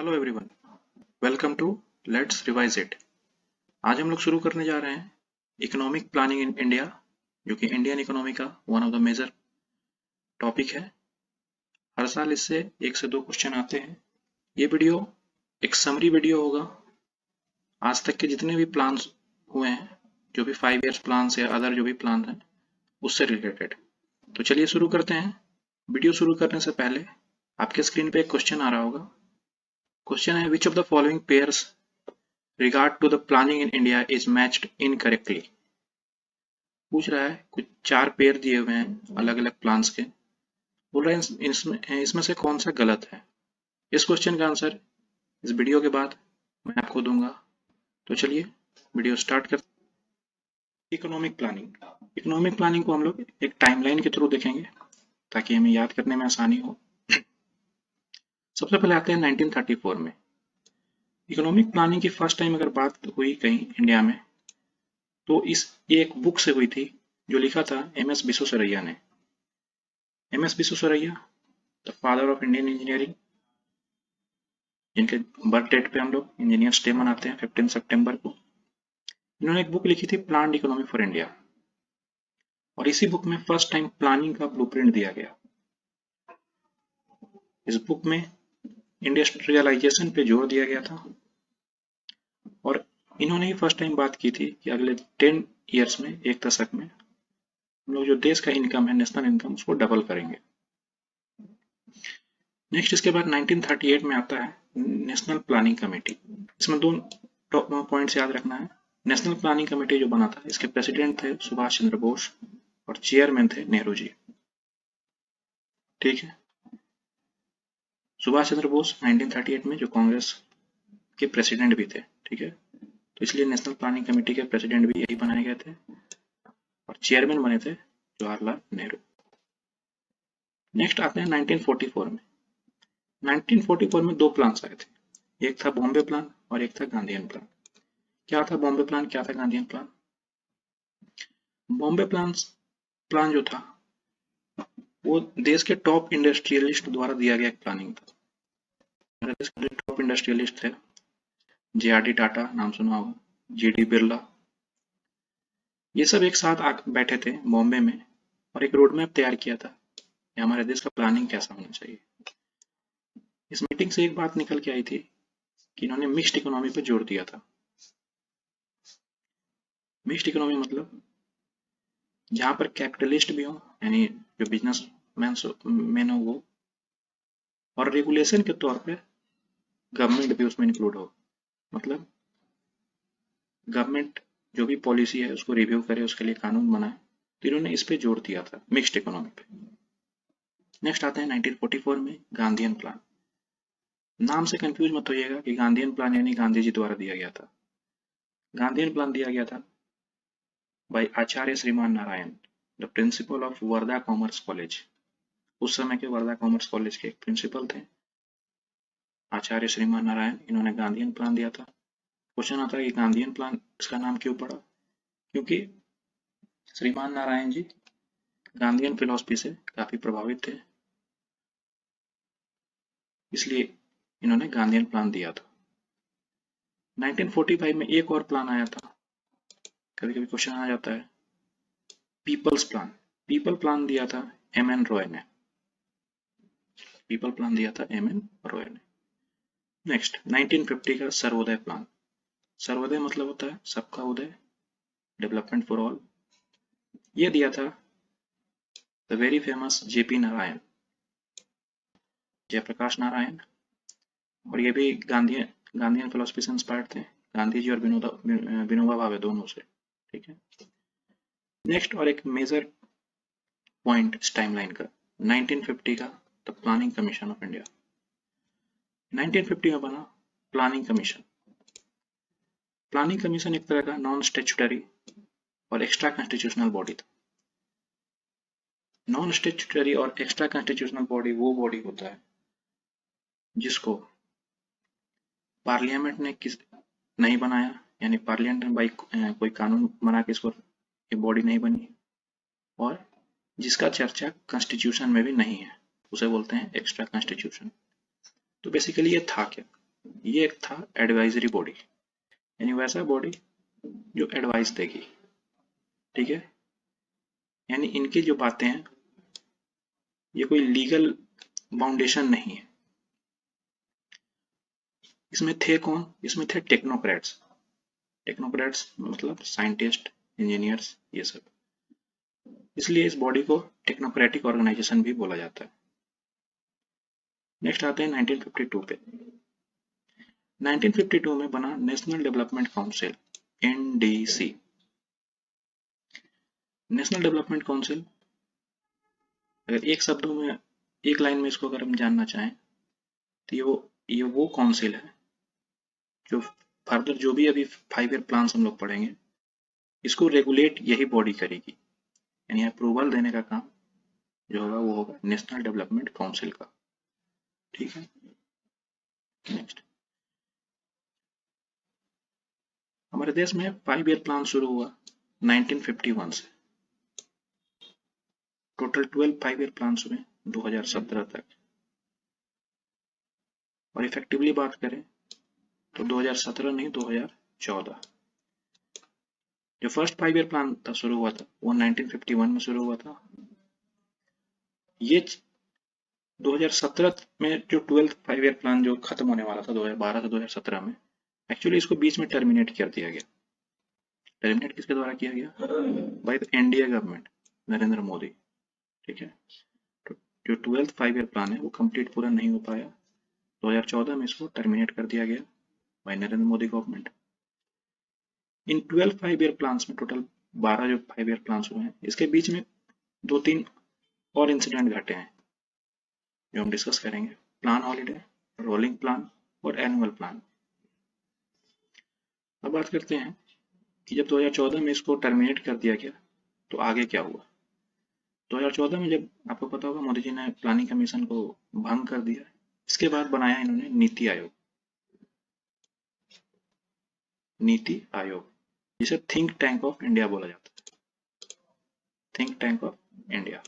Hello everyone, welcome to let's revise it. आज हम लोग शुरू करने जा रहे हैं इकोनॉमिक प्लानिंग इन इंडिया, जो कि इंडियन इकोनॉमी का one of the major topic है। हर साल इससे 1 से 2 क्वेश्चन आते हैं। ये वीडियो एक समरी वीडियो होगा आज तक के जितने भी प्लान्स हुए हैं, जो भी 5 ईयर्स प्लान्स या अदर जो भी प्लान हैं उससे रिलेटेड। तो चलिए शुरू करते हैं। वीडियो शुरू करने से पहले आपके स्क्रीन पे एक क्वेश्चन आ रहा होगा। क्वेश्चन है, विच of the following pairs regard to the planning in India is matched incorrectly। पूछ रहा है, कुछ 4 पेयर दिए हुए हैं अलग अलग प्लान्स के। बोल रहा है इसमें से कौन सा गलत है। इस क्वेश्चन का आंसर इस वीडियो के बाद मैं आपको दूंगा। तो चलिए वीडियो स्टार्ट करते हैं। इकोनॉमिक प्लानिंग को हम लोग एक टाइमलाइन के थ्रू देखेंगे ताकि हमें याद करने में आसानी हो। सबसे पहले आते हैं 1934 में। इकोनॉमिक प्लानिंग की फर्स्ट टाइम अगर बात हुई कहीं इंडिया में तो ये एक बुक से हुई थी जो लिखा था एम.एस. विश्वेश्वरैया ने। M S. Visvesvaraya the father of Indian engineering, जिनके बर्थ डेट पे हम लोग इंजीनियर्स डे मनाते हैं 15 सितंबर को। इन्होंने एक बुक लिखी थी प्लान्ड इकोनॉमी फॉर इंडिया, और इसी बुक में फर्स्ट टाइम प्लानिंग का ब्लूप्रिंट दिया गया। इस बुक में इंडस्ट्रियलाइजेशन पे जोर दिया गया था, और इन्होंने ही फर्स्ट टाइम बात की थी कि अगले 10 ईयर्स में, एक दशक में, हम लोग जो देश का इनकम है, नेशनल इनकम, उसको डबल करेंगे। नेक्स्ट इसके बाद 1938 में आता है नेशनल प्लानिंग कमेटी। इसमें 2 पॉइंट्स याद रखना है। नेशनल प्लानिंग कमेटी जो बना था, इसके प्रेसिडेंट थे सुभाष चंद्र बोस और चेयरमैन थे नेहरू जी। ठीक है, सुभाष चंद्र बोस 1938 में जो कांग्रेस के प्रेसिडेंट भी थे। ठीक है, तो इसलिए नेशनल प्लानिंग कमेटी के प्रेसिडेंट भी यही बनाए गए थे, और चेयरमैन बने थे जवाहरलाल नेहरू। नेक्स्ट आते हैं 1944 में। 1944 में 2 प्लान्स आए थे, एक था बॉम्बे प्लान और एक था गांधीयन प्लान। क्या था बॉम्बे प्लान, क्या था गांधीयन प्लान? बॉम्बे प्लान जो था वो देश के टॉप इंडस्ट्रियलिस्ट द्वारा दिया गया एक प्लानिंग था। देश के टॉप इंडस्ट्रियलिस्ट थे, जे.आर.डी. टाटा नाम सुना होगा, जी.डी. बिरला, ये सब एक साथ बैठे थे बॉम्बे में और एक रोड मैप तैयार किया था कि हमारे देश का प्लानिंग कैसा होना चाहिए। इस मीटिंग से एक बात निकल के आई थी कि इन्होंने मिक्स्ड इकोनॉमी पे जोर दिया था। मिक्स्ड इकोनॉमी मतलब जहां पर कैपिटलिस्ट भी हो, यानी जो बिजनेस मैन हो वो, और रेगुलेशन के तौर पे गवर्नमेंट भी उसमें इंक्लूड हो। मतलब गवर्नमेंट जो भी पॉलिसी है उसको रिव्यू करे, उसके लिए कानून बनाए। तो इन्होंने इस पे जोर दिया था, मिक्स्ड इकोनॉमी पे। नेक्स्ट आते हैं 1944 में गांधीयन प्लान। नाम से कंफ्यूज मत होइएगा कि गांधीयन प्लान यानी गांधी जी द्वारा दिया गया था। गांधीयन प्लान दिया गया था बाय आचार्य श्रीमान Narayan, the principle of Wardha commerce college. उस समय के वर्धा कॉमर्स कॉलेज के एक प्रिंसिपल थे आचार्य श्रीमान नारायण। इन्होंने गांधीयन प्लान दिया था। क्वेश्चन आता है कि गांधीयन प्लान इसका नाम क्यों पड़ा? क्योंकि श्रीमान नारायण जी गांधीयन फिलॉसफी से काफी प्रभावित थे, इसलिए इन्होंने गांधीयन प्लान दिया था। 1945 में एक और प्लान आया था, कभी कभी क्वेश्चन आ जाता है, पीपल्स प्लान। पीपल प्लान दिया था एम.एन. रॉय ने। पीपल प्लान दिया था एम.एन. रॉय ने। नेक्स्ट 1950 का सर्वोदय प्लान। सर्वोदय मतलब होता है सबका उदय, डेवलपमेंट फॉर ऑल। ये दिया था the very famous J P. Narayan, Jayaprakash Narayan, और ये भी गांधीयन फिलोसफी से इंस्पायर्ड थे, गांधी जी और विनोबा भावे दोनों से। ठीक है, नेक्स्ट और एक मेजर पॉइंट इस टाइमलाइन का 1950 का the planning commission of India. 1950 में बना प्लानिंग कमीशन। प्लानिंग कमीशन एक तरह का नॉन स्टैट्यूटरी और एक्स्ट्रा कॉन्स्टिट्यूशनल बॉडी था। नॉन स्टैट्यूटरी और एक्स्ट्रा कॉन्स्टिट्यूशनल बॉडी वो बॉडी होता है जिसको पार्लियामेंट ने नहीं बनाया, यानी पार्लियामेंट ने कोई कानून बना के इसको ये बॉडी नहीं बनी, और जिसका चर्चा कॉन्स्टिट्यूशन में भी नहीं है, उसे बोलते हैं एक्स्ट्रा कॉन्स्टिट्यूशन। तो बेसिकली ये था क्या? ये एक था एडवाइजरी बॉडी, यानी वैसा बॉडी जो एडवाइस देगी, ठीक है। यानी इनकी जो बातें हैं ये कोई लीगल बाउंडेशन नहीं है। इसमें थे कौन? इसमें थे टेक्नोक्रेट्स। टेक्नोक्रेट्स मतलब साइंटिस्ट, इंजीनियर्स, ये सब। इसलिए इस बॉडी को टेक्नोक्रेटिक ऑर्गेनाइजेशन भी बोला जाता है। नेक्स्ट आते हैं 1952 पे। 1952 में बना national development council, NDC. National development council, अगर एक शब्दों में, एक लाइन में इसको अगर हम जानना चाहें तो ये वो काउंसिल है जो फर्दर जो भी अभी 5 ईयर प्लान हम लोग पढ़ेंगे इसको रेगुलेट यही बॉडी करेगी। यानी अप्रूवल देने का काम जो होगा वो होगा नेशनल डेवलपमेंट काउंसिल का, ठीक है। नेक्स्ट, हमारे देश में 5 ईयर प्लान शुरू हुआ 1951 से। टोटल 12 5 ईयर प्लान हुए 2017 तक, और इफेक्टिवली बात करें तो 2017 नहीं 2014। जो फर्स्ट 5 ईयर प्लान था शुरू हुआ था वो 1951 में शुरू हुआ था। ये 2017 में जो 12th 5 ईयर प्लान जो खत्म होने वाला था 2012 से 2017 में, एक्चुअली इसको बीच में टर्मिनेट कर दिया गया। टर्मिनेट किसके द्वारा किया गया? By the NDA government, Narendra Modi, ठीक है। तो जो 12th 5 ईयर प्लान है वो कंप्लीट पूरा नहीं हो पाया। 2014 में इसको टर्मिनेट कर दिया गया बाय नरेंद्र मोदी गवर्नमेंट। इन 12 5 ईयर प्लान्स में टोटल 12 जो 5 ईयर प्लान्स हुए हैं, इसके बीच में 2-3 और इंसिडेंट घटे हैं जो हम डिस्कस करेंगे। प्लान हॉलिडे, रोलिंग प्लान और एनुअल प्लान। अब बात करते हैं कि जब 2014 में इसको टर्मिनेट कर दिया गया तो आगे क्या हुआ। 2014 में जब आपको पता होगा मोदी जी ने प्लानिंग कमीशन को भंग कर दिया, इसके बाद बनाया इन्होंने नीति आयोग। नीति आयोग जिसे थिंक टैंक ऑफ इंडिया बोला जाता है, थिंक टैंक ऑफ इंडिया।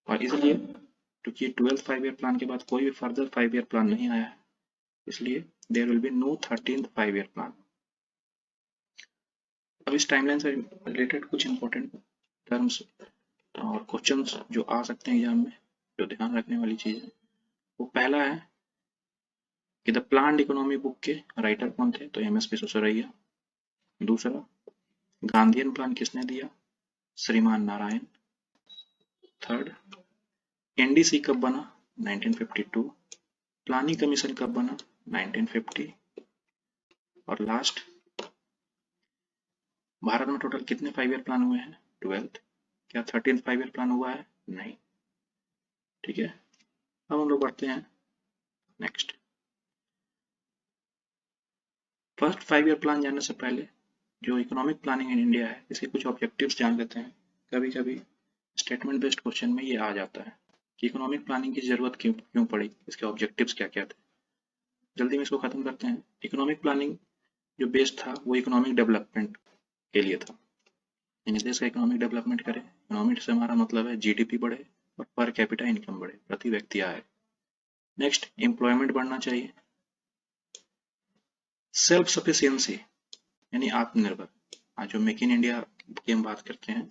और इसलिए क्योंकि 12th 5 ईयर प्लान के बाद कोई भी फर्दर 5 ईयर प्लान नहीं आया है, इसलिए there will be no 13th 5 year plan. अब इस टाइमलाइन से रिलेटेड कुछ इंपॉर्टेंट टर्म्स और क्वेश्चंस जो आ सकते हैं एग्जाम में, जो ध्यान रखने वाली चीज है, वो पहला है कि द प्लान्ड इकोनॉमी बुक के राइटर कौन थे? तो एमएस विश्वेश्वरैया। दूसरा, गांधीयन प्लान किसने दिया? श्रीमान नारायण। थर्ड, एनडीसी कब बना? 1952। प्लानिंग कमीशन कब बना? 1950। और लास्ट, भारत में टोटल कितने 5 ईयर प्लान हुए हैं? 12th। क्या 13th 5 ईयर प्लान हुआ है? नहीं, ठीक है। अब हम लोग बढ़ते हैं नेक्स्ट। फर्स्ट 5 ईयर प्लान जानने से पहले जो इकोनॉमिक प्लानिंग इन इंडिया है इसके कुछ ऑब्जेक्टिव्स जान लेते हैं। कभी कभी स्टेटमेंट बेस्ड क्वेश्चन में ये आ जाता है कि इकोनॉमिक प्लानिंग की जरूरत क्यों पड़ी, इसके ऑब्जेक्टिव्स क्या क्या थे। जल्दी में इसको खत्म करते हैं। इकोनॉमिक प्लानिंग जो बेस था वो इकोनॉमिक डेवलपमेंट के लिए था, यानी देश का इकोनॉमिक डेवलपमेंट करे। इकोनॉमिक से हमारा मतलब है जीडीपी बढ़े और पर कैपिटा इनकम बढ़े, प्रति व्यक्ति आय। नेक्स्ट, एम्प्लॉयमेंट बढ़ना चाहिए। सेल्फ सफिशियंसी यानी आत्मनिर्भर। आज जो मेक इन इंडिया की हम बात करते हैं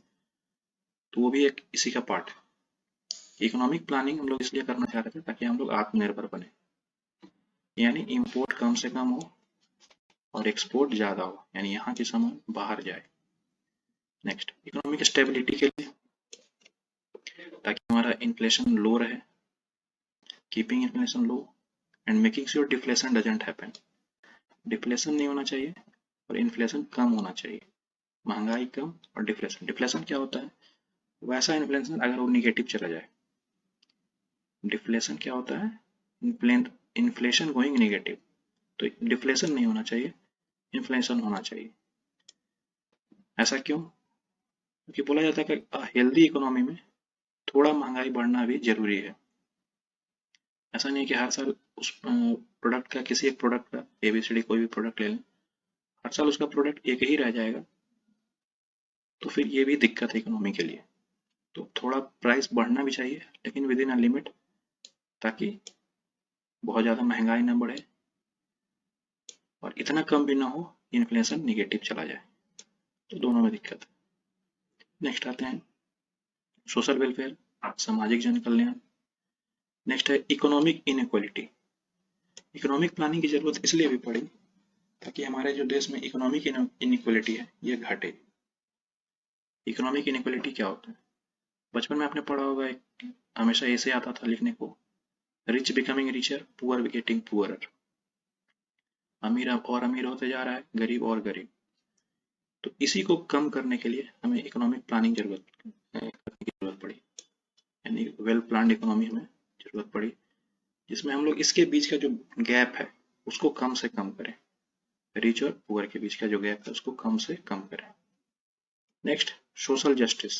तो वो भी एक इसी का पार्ट है। इकोनॉमिक प्लानिंग हम लोग इसलिए करना चाह रहे थे ताकि हम लोग आत्मनिर्भर बने, यानी इंपोर्ट कम से कम हो और एक्सपोर्ट ज्यादा हो, यानी यहाँ के सामान बाहर जाए। नेक्स्ट, इकोनॉमिक स्टेबिलिटी के लिए, ताकि हमारा इन्फ्लेशन लो रहे, keeping inflation low and making sure deflation doesn't happen. Deflation नहीं होना चाहिए और इन्फ्लेशन कम होना चाहिए, महंगाई कम और डिफ्लेशन। डिफ्लेशन क्या होता है? वैसा इन्फ्लेशन अगर वो निगेटिव चला जाए। डिफ्लेशन क्या होता है? Inflation going negative. तो डिफ्लेशन नहीं होना चाहिए, इन्फ्लेशन होना चाहिए। ऐसा क्यों? क्योंकि बोला जाता है कि हेल्दी इकोनॉमी में थोड़ा महंगाई बढ़ना भी जरूरी है। ऐसा नहीं है कि हर साल उस प्रोडक्ट का, किसी एक प्रोडक्ट का, एबीसीडी कोई भी प्रोडक्ट ले लें, हर साल उसका प्रोडक्ट एक ही रह जाएगा, तो फिर ये भी दिक्कत है इकोनॉमी के लिए। तो थोड़ा प्राइस बढ़ना भी चाहिए लेकिन विद इन अ लिमिट, ताकि बहुत ज़्यादा महंगाई ना बढ़े और इतना कम भी ना हो इन्फ्लेशन निगेटिव चला जाए, तो दोनों में दिक्कत है। नेक्स्ट आते हैं सोशल वेलफेयर, सामाजिक जन कल्याण। नेक्स्ट है इकोनॉमिक इनइक्वालिटी। इकोनॉमिक प्लानिंग की जरूरत इसलिए भी पड़ी ताकि हमारे जो देश में इकोनॉमिक इनइक्वालिटी है ये घटे। इकोनॉमिक इनइक्वालिटी क्या होता है? बचपन में आपने पढ़ा होगा, एक हमेशा ऐसे आता था लिखने को, rich becoming richer, poor getting poorer. अमीर और अमीर होते जा रहा है, गरीब और गरीब। तो इसी को कम करने के लिए हमें इकोनॉमिक प्लानिंग करने की जरूरत पड़ी, यानी वेल प्लान्ड इकोनॉमी में जरूरत पड़ी, जिसमें हम लोग इसके बीच का जो गैप है उसको कम से कम करें। रिच और पुअर के बीच का जो गैप है उसको कम से कम करें। Next social justice.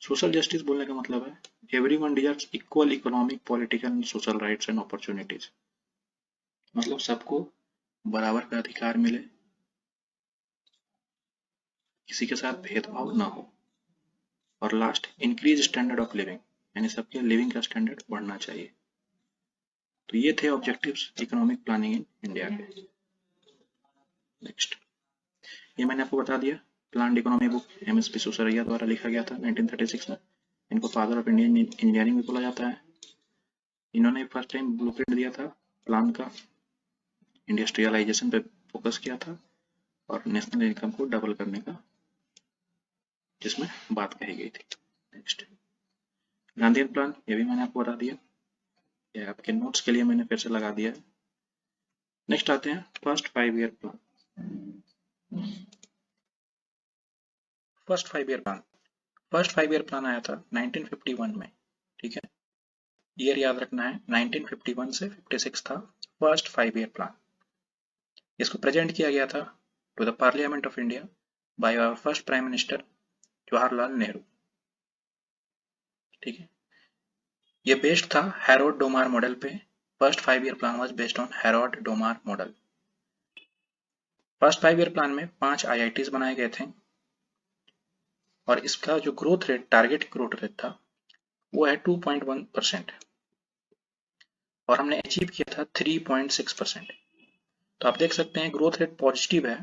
Social justice बोलने का मतलब है everyone deserves equal economic, political and social rights and opportunities. मतलब सबको बराबर का अधिकार मिले, किसी के साथ भेदभाव ना हो। और last increase standard of living, यानी सबके लिविंग का स्टैंडर्ड बढ़ना चाहिए। तो ये थे objectives economic planning in India के। नेक्स्ट, ये मैंने आपको बता दिया, प्लान्ड इकोनॉमी बुक एमएसपी सुसरैया द्वारा लिखा गया था 1936 में। इनको फादर ऑफ इंडियन इंजीनियरिंग भी बोला जाता है। इन्होंने फर्स्ट टाइम ब्लूप्रिंट दिया था प्लान का, इंडस्ट्रियलाइजेशन पे फोकस किया था और नेशनल इनकम को डबल करने का जिसमें बात कही गई थी। नेक्स्ट, गांधीयन प्लान, ये भी मैंने आपको बता दिया, ये आपके नोट्स के लिए मैंने फिर से लगा दिया है। नेक्स्ट आते हैं first 5 year plan. First 5 year plan, first 5 year plan आया था 1951 में, ठीक है। ईयर याद रखना है, 1951 से 56 था फर्स्ट 5 ईयर प्लान। इसको प्रेजेंट किया गया था to the parliament of India by our first prime minister Jawaharlal Nehru, ठीक है। ये बेस्ड था हैरोल्ड डोमार मॉडल पे। First 5 year plan was based on Harrod Domar model. First 5 year plan में 5 आईआईटीज बनाए गए थे और इसका जो growth rate, target growth rate था वो है 2.1% और हमने अचीव किया था 3.6%। तो आप देख सकते हैं ग्रोथ रेट पॉजिटिव है,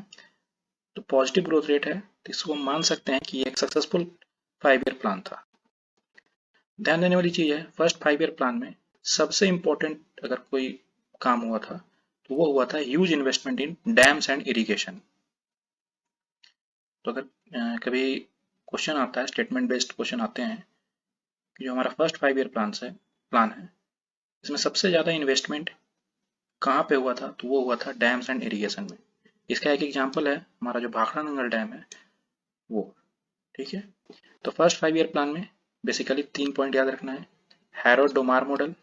तो पॉजिटिव ग्रोथ रेट है तो इसको मान सकते हैं कि ये एक सक्सेसफुल 5 ईयर प्लान था। ध्यान देने वाली चीज है, फर्स्ट 5 ईयर प्लान में सबसे इंपॉर्टेंट अगर कोई काम हुआ था तो वो हुआ था huge investment in dams and irrigation. तो अगर कभी क्वेश्चन आता है, स्टेटमेंट बेस्ड क्वेश्चन आते हैं कि जो हमारा फर्स्ट 5 ईयर प्लान है इसमें सबसे ज्यादा इन्वेस्टमेंट कहाँ पे हुआ था, तो वो हुआ था डैम्स एंड इरिगेशन में। इसका एक एग्जांपल है हमारा जो भाखड़ा नंगल डैम है वो, ठीक है। तो फर्स्ट 5 ईयर प्लान में बेसिकली 3 पॉइंट याद रखना है, हैरोल्ड डोमार मॉडल,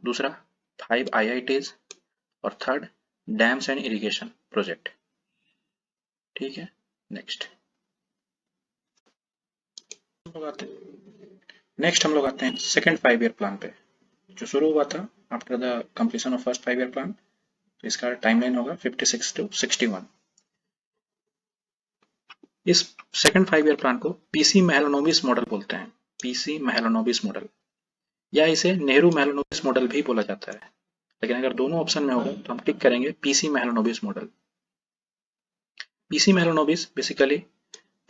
दूसरा 5 आईआईटीज और third dams and irrigation project, ठीक है। नेक्स्ट हम लोग आते हैं सेकंड 5 ईयर प्लान पे, जो शुरू हुआ था after the completion of first 5 year plan. तो इसका टाइमलाइन होगा 56 to 61। इस सेकंड 5 ईयर प्लान को पीसी महलनोबिस मॉडल बोलते हैं, पीसी महलनोबिस मॉडल, या इसे नेहरू महलनोबिस मॉडल भी बोला जाता है। लेकिन अगर दोनों ऑप्शन में होगा तो हम टिक करेंगे PC Mahalanobis model. PC Mahalanobis basically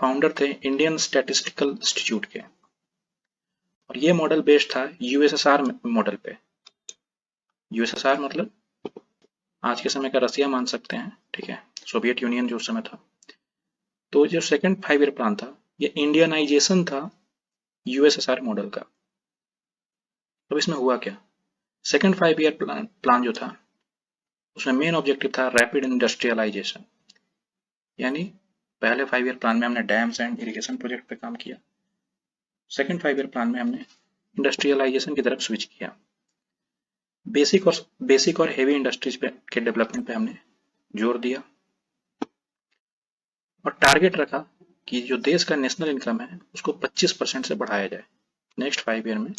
founder थे इंडियन स्टैटिस्टिकल इंस्टीट्यूट के और ये मॉडल बेस्ड था यूएसएसआर मॉडल पे। यूएसएसआर मतलब आज के समय का रसिया मान सकते हैं, ठीक है, सोवियत यूनियन जो उस समय था। तो जो सेकंड 5 ईयर प्लान था ये इंडियनाइजेशन था यूएसएसआर मॉडल का। अब इसमें हुआ क्या, सेकंड 5 ईयर प्लान जो था उसमें मेन ऑब्जेक्टिव था रैपिड इंडस्ट्रियलाइजेशन, यानी पहले 5 ईयर प्लान में हमने डैम्स एंड इरिगेशन प्रोजेक्ट पे काम किया, सेकंड 5 ईयर प्लान में हमने इंडस्ट्रियलाइजेशन की तरफ स्विच किया। बेसिक और हेवी इंडस्ट्रीज के डेवलपमेंट पे हमने जोर दिया और टारगेट रखा कि जो देश का नेशनल इनकम है उसको 25% से बढ़ाया जाए। नेक्स्ट 5 ईयर में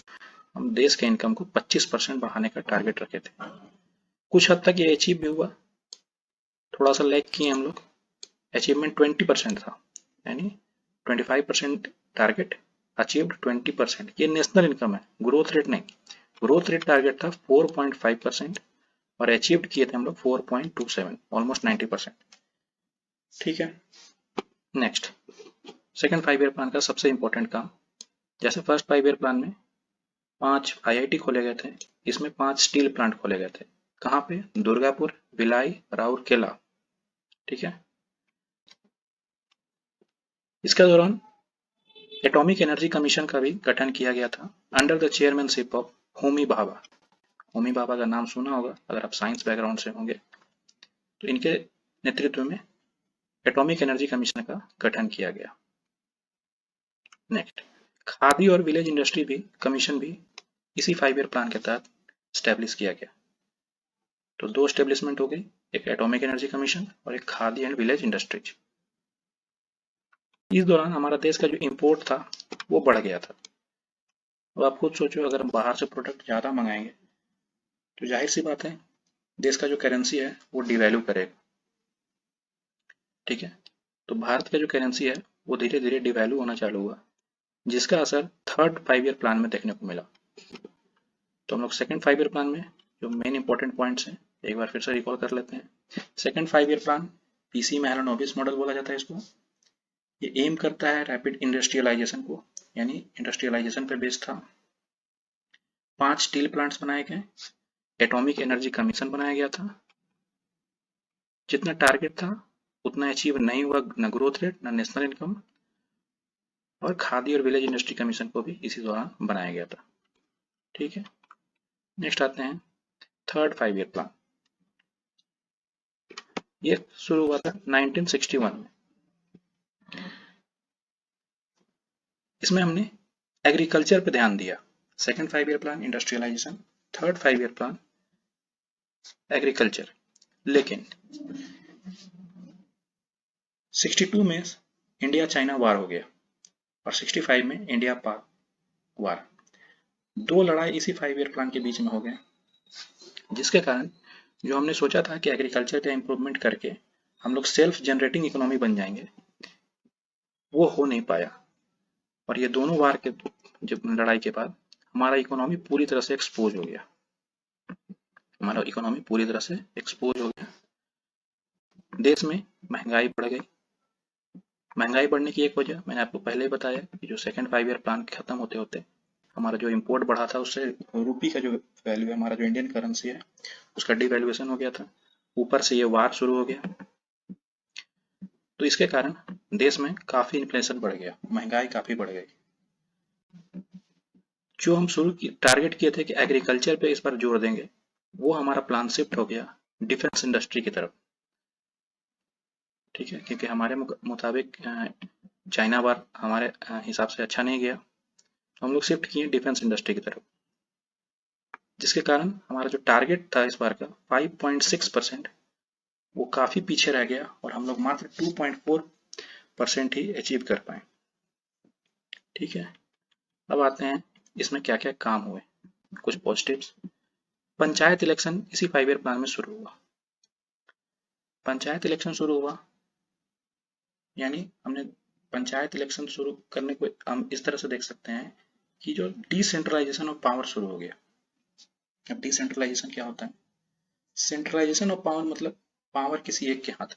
हम देश के इनकम को 25% बढ़ाने का टारगेट रखे थे। कुछ हद तक ये अचीव भी हुआ, थोड़ा सा लैग किए हम लोग, अचीवमेंट 20% था, यानी 25% टारगेट अचीव्ड 20%। ये नेशनल इनकम है, ग्रोथ रेट नहीं। ग्रोथ रेट टारगेट था 4.5% और अचीव्ड किए थे हम लोग 4.27, ऑलमोस्ट 90%। ठीक है, नेक्स्ट सेकेंड 5 ईयर प्लान का सबसे इंपॉर्टेंट काम, जैसे फर्स्ट 5 ईयर प्लान में 5 IIT खोले गए थे, इसमें 5 स्टील प्लांट खोले गए थे। कहाँ पे? दुर्गापुर, भिलाई, राउरकेला। ठीक है, इसके दौरान एटॉमिक एनर्जी कमीशन का भी गठन किया गया था under the chairmanship of Homi Bhabha. Homi Bhabha का नाम सुना होगा अगर आप साइंस बैकग्राउंड से होंगे, तो इनके नेतृत्व में एटॉमिक एनर्जी कमीशन का गठन किया गया। नेक्स्ट, खादी और विलेज इंडस्ट्री भी कमीशन भी इसी 5 ईयर प्लान के तहत स्टैब्लिश किया गया। तो 2 स्टेब्लिशमेंट हो गई, एक एटॉमिक एनर्जी कमीशन और एक खादी एंड विलेज इंडस्ट्रीज। इस दौरान हमारा देश का जो इंपोर्ट था वो बढ़ गया था। अब आप खुद सोचो, अगर हम बाहर से प्रोडक्ट ज्यादा मंगाएंगे तो जाहिर सी बात है देश का जो करेंसी है वो डिवैल्यू करेगा। ठीक है, तो भारत का जो करेंसी है वो धीरे धीरे डिवैल्यू होना चालू हुआ, जिसका असर थर्ड 5 ईयर प्लान में देखने को मिला। तो हम लोग सेकंड 5 ईयर प्लान में जो मेन इंपॉर्टेंट पॉइंट्स हैं एक बार फिर से रिकॉल कर लेते हैं। Second 5 year plan PC Mahalanobis model बोला जाता है इसको। ये एम करता है रैपिड इंडस्ट्रियलाइजेशन को, यानी इंडस्ट्रियलाइजेशन पे बेस्ड था। 5 स्टील प्लांट्स बनाए गए, एटॉमिक एनर्जी कमीशन बनाया गया था। जितना टारगेट था उतना अचीव नहीं हुआ, न ग्रोथ रेट न नेशनल इनकम, और खादी और विलेज इंडस्ट्री कमीशन को भी इसी दौरान बनाया गया था। ठीक है, नेक्स्ट आते हैं थर्ड 5 ईयर प्लान। ये शुरू हुआ था 1961 में। इसमें हमने एग्रीकल्चर पे ध्यान दिया। Second 5 year plan industrialisation, third 5 year plan agriculture. लेकिन 62 में इंडिया चाइना वार हो गया और 65 में इंडिया पाक वार। 2 लड़ाई इसी 5 ईयर प्लान के बीच में हो गए, जिसके कारण जो हमने सोचा था कि एग्रीकल्चर का इंप्रूवमेंट करके हम लोग सेल्फ जनरेटिंग इकोनॉमी बन जाएंगे, वो हो नहीं पाया। और ये दोनों वार के जब लड़ाई के बाद हमारा इकोनॉमी पूरी तरह से एक्सपोज हो गया। हमारा इकोनॉमी पूरी तरह से एक्सपोज हो गया। देश में महंगाई बढ़ गई। महंगाई बढ़ने की एक वजह मैंने आपको पहले ही बताया कि जो सेकंड 5 ईयर प्लान खत्म होते होते हमारा जो इंपोर्ट बढ़ा था उससे रुपी का जो वैल्यू है, हमारा जो इंडियन करेंसी है, उसका डिवैल्यूएशन हो गया था। ऊपर से ये वार शुरू हो गया, तो इसके कारण देश में काफी इन्फ्लेशन बढ़ गया, महंगाई काफी बढ़ गई। जो हम शुरू की टारगेट किए थे कि एग्रीकल्चर पे इस बार जोर देंगे, वो हमारा प्लान शिफ्ट हो गया डिफेंस इंडस्ट्री की तरफ। ठीक है, क्योंकि हमारे मुताबिक चाइना वार हमारे हिसाब से अच्छा नहीं गया, तो हम लोग शिफ्ट किए डिफेंस इंडस्ट्री की तरफ, जिसके कारण हमारा जो टारगेट था इस बार का 5.6% वो काफी पीछे रह गया और हम लोग मात्र 2.4% ही अचीव कर पाए। ठीक है, अब आते हैं इसमें क्या क्या काम हुए, कुछ पॉजिटिव्स। पंचायत इलेक्शन इसी 5 ईयर प्लान में शुरू हुआ। पंचायत इलेक्शन शुरू हुआ यानी हमने पंचायत इलेक्शन शुरू करने को हम इस तरह से देख सकते हैं कि जो डिसेंट्रलाइजेशन ऑफ पावर शुरू हो गया। अब डिसेंट्रलाइजेशन क्या होता है? सेंट्रलाइजेशन ऑफ पावर मतलब पावर किसी एक के हाथ।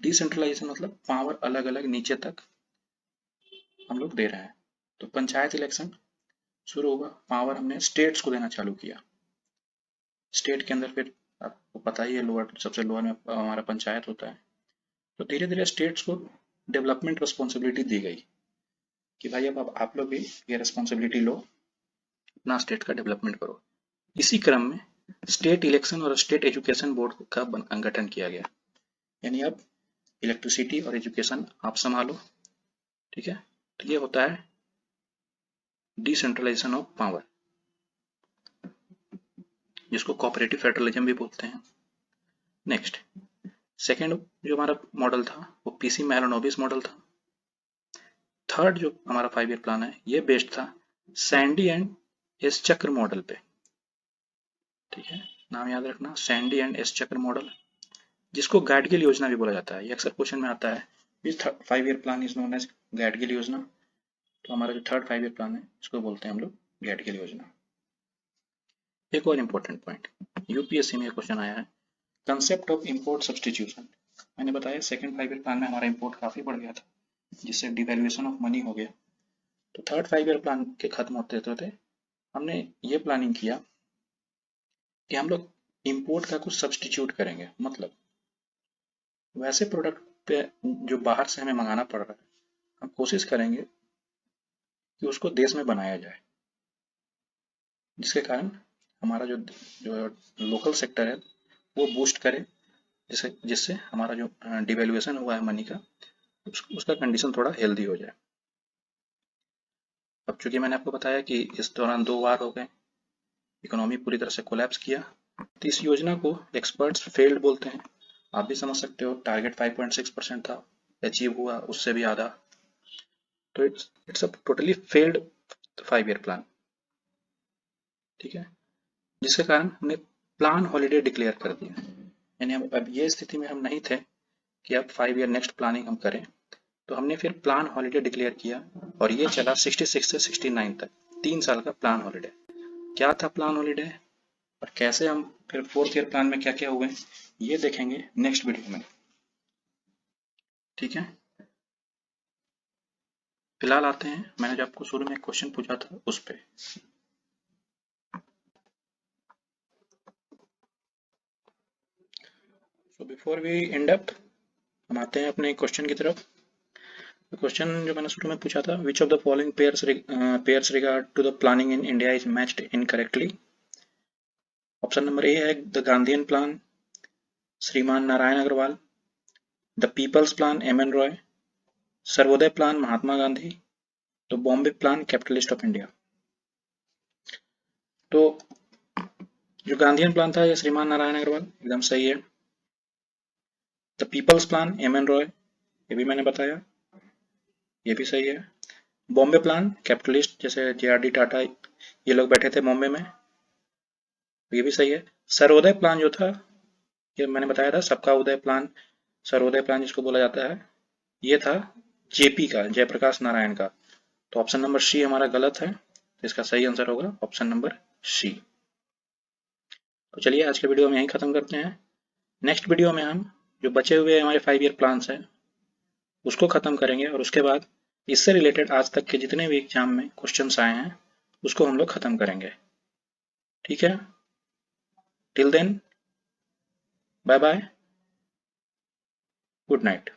डिसेंट्रलाइजेशन मतलब पावर अलग अलग नीचे तक हम लोग दे रहे हैं। तो पंचायत इलेक्शन शुरू हुआ, पावर हमने स्टेट्स को देना चालू किया। स्टेट के अंदर फिर आपको पता ही है लोअर, सबसे लोअर में हमारा पंचायत होता है। तो धीरे धीरे स्टेट्स को डेवलपमेंट रिस्पॉन्सिबिलिटी दी गई कि भाई अब आप लोग भी ये रिस्पॉन्सिबिलिटी लो, अपना स्टेट का डेवलपमेंट करो। इसी क्रम में स्टेट इलेक्शन और स्टेट एजुकेशन बोर्ड का गठन किया गया, यानी अब इलेक्ट्रिसिटी और एजुकेशन आप संभालो। ठीक है, तो ये होता है डिसेंट्रलाइजेशन ऑफ पावर, जिसको कोऑपरेटिव फेडरलिज्म भी बोलते हैं। नेक्स्ट, सेकेंड जो हमारा मॉडल था वो पीसी मैहालनोबिस मॉडल था। थर्ड जो हमारा 5 ईयर प्लान है ये बेस्ड था सैंडी एंड एस चक्र मॉडल पे। ठीक है, नाम याद रखना, सैंडी एंड एस चक्र मॉडल, जिसको गाडगिल योजना भी बोला जाता है। ये अक्सर क्वेश्चन में आता है, 5 year plan is known as Gadgil योजना। तो हमारा जो थर्ड 5 ईयर प्लान है इसको बोलते हैं हम लोग गाडगिल योजना। एक और इम्पोर्टेंट पॉइंट, यूपीएससी में क्वेश्चन आया है, कंसेप्ट ऑफ इंपोर्ट सब्सटीट्यूशन। मैंने बताया सेकंड 5 ईयर प्लान में हमारा इंपोर्ट काफी बढ़ गया था, जिससे डिवैल्यूएशन ऑफ मनी हो गया। तो थर्ड 5 ईयर प्लान के खत्म होते होते हमने ये प्लानिंग किया कि हम लोग इंपोर्ट का कुछ सब्सटीट्यूट करेंगे। मतलब वैसे प्रोडक्ट पे जो बाहर से हमें मंगाना पड़ रहा है, हम कोशिश करेंगे कि उसको देश में बनाया जाए, जिसके कारण हमारा जो लोकल सेक्टर है वो बूस्ट करे, जिससे जिससे हमारा जो डिवेल्यूएशन हुआ है मनी का, उसका कंडीशन थोड़ा हेल्दी हो जाए। अब चूंकि मैंने आपको बताया कि इस दौरान 2 वार हो गए, इकोनॉमी पूरी तरह से कोलैप्स किया, तो इस योजना को एक्सपर्ट्स फेल्ड बोलते हैं। आप भी समझ सकते हो, टारगेट 5.6% था, अचीव हुआ उससे भी आधा। तो it's a totally failed 5 year plan. ठीक है, जिसके कारण हमने प्लान हॉलीडे डिक्लेयर कर दिया। यानी अब ये स्थिति में हम नहीं थे कि अब 5 ईयर नेक्स्ट प्लानिंग हम करें, तो हमने फिर प्लान हॉलीडे डिक्लेयर किया और ये चला 66 से 69 तक, 3 साल का प्लान हॉलीडे। क्या था प्लान हॉलीडे और कैसे हम फिर 4th ईयर प्लान में क्या क्या हुए, ये देखेंगे नेक्स्ट वीडियो में। ठीक है, फिलहाल आते हैं, मैंने जो आपको शुरू में क्वेश्चन पूछा था उस पे। So before we end up, हम आते हैं अपने क्वेश्चन की तरफ। क्वेश्चन जो मैंने शुरू में पूछा था, which of the following pairs regard to the planning in India is matched incorrectly. Option number A है the Gandhian plan, Shriman Narayan Agarwal, the people's plan M N Roy, Sarvodaya plan Mahatma Gandhi, तो Bombay plan capitalist of India. तो जो गांधीयन प्लान था ये श्रीमान नारायण अग्रवाल, एकदम सही है। The people's plan M N Roy, ये भी मैंने बताया, ये भी सही है। बॉम्बे प्लान कैपिटलिस्ट, जैसे JRD टाटा ये लोग बैठे थे बॉम्बे में, ये भी सही है। सर्वोदय प्लान जो था, ये मैंने बताया था, सबका उदय प्लान, सर्वोदय प्लान जिसको बोला जाता है, ये था JP का, जयप्रकाश नारायण का। तो ऑप्शन नंबर सी हमारा गलत है, तो इसका सही आंसर होगा ऑप्शन नंबर सी। तो चलिए आज के वीडियो में यहीं खत्म करते हैं। नेक्स्ट वीडियो में हम जो बचे हुए हमारे 5 ईयर प्लान्स हैं उसको खत्म करेंगे, और उसके बाद इससे रिलेटेड आज तक के जितने भी एग्जाम में क्वेश्चंस आए हैं उसको हम लोग खत्म करेंगे। ठीक है, till then bye bye, good night.